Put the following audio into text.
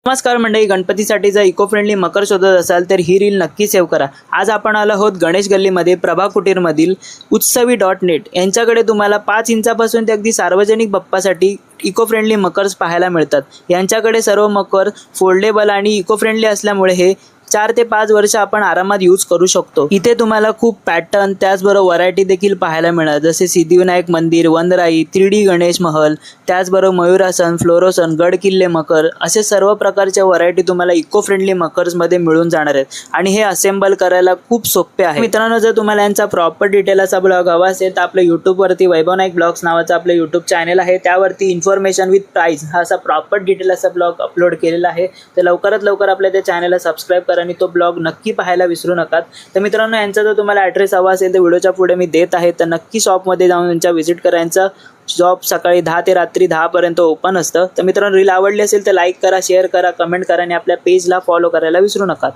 नमस्कार मंडळी, गणपतीसाठी जर इको फ्रेंडली मकर शोधत असाल तर ही रील नक्की सेव्ह करा। आज आपण आलो आहोत गणेश गल्लीमध्ये प्रभा कुटीरमधील उत्सवी.नेट यांच्याकडे तुम्हाला 5 इंचापासून ते अगदी सार्वजनिक बाप्पासाठी इको फ्रेंडली मकर्स पाहायला मिळतात। यांच्याकडे सर्व मकर फोल्डेबल आणि इको फ्रेंडली असल्यामुळे हे 4 ते 5 वर्ष आपण आरामात यूज करू शकतो। इथे तुम्हाला खूप पॅटर्न त्याचबरोबर व्हरायटी देखील पाहायला मिळणार, जसे सिद्धिविनायक मंदिर, वनराई, 3D गणेश महल, त्याचबरोबर मयूरासन, फ्लोरोसन, गड किल्ले मकर असे सर्व प्रकारच्या व्हरायटी तुम्हाला इको फ्रेंडली मकर्समध्ये मिळून जाणार आहेत आणि हे असेंबल करायला खूप सोपे आहे। मित्रांनो, जर तुम्हाला यांचा प्रॉपर डिटेल असा ब्लॉग हवा असेल तर आपल्या यूट्यूबवरती वैभव नाईक ब्लॉग्स नावाचा आपलं यूट्यूब चॅनल आहे, त्यावरती इन्फॉर्मेशन विथ प्राइस हा असा प्रॉपर डिटेल असा ब्लॉग अपलोड केलेला आहे। तर लवकरात लवकर आपल्या त्या चॅनलला सबस्क्राईब करा आणि तो ब्लॉग नक्की पाहायला विसरू नका। तर मित्रांनो, यांचा जर तुम्हाला ॲड्रेस हवा असेल तर व्हिडिओच्या पुढे मी देत आहे, तर नक्की शॉपमध्ये जाऊन यांच्या व्हिजिट करा। यांचा शॉप सकाळी 10 ते रात्री 10 पर्यंत ओपन असतं। तर मित्रांनो, रील आवडली असेल तर लाईक करा, शेअर करा, कमेंट करा आणि आपल्या पेजला फॉलो करायला विसरू नका।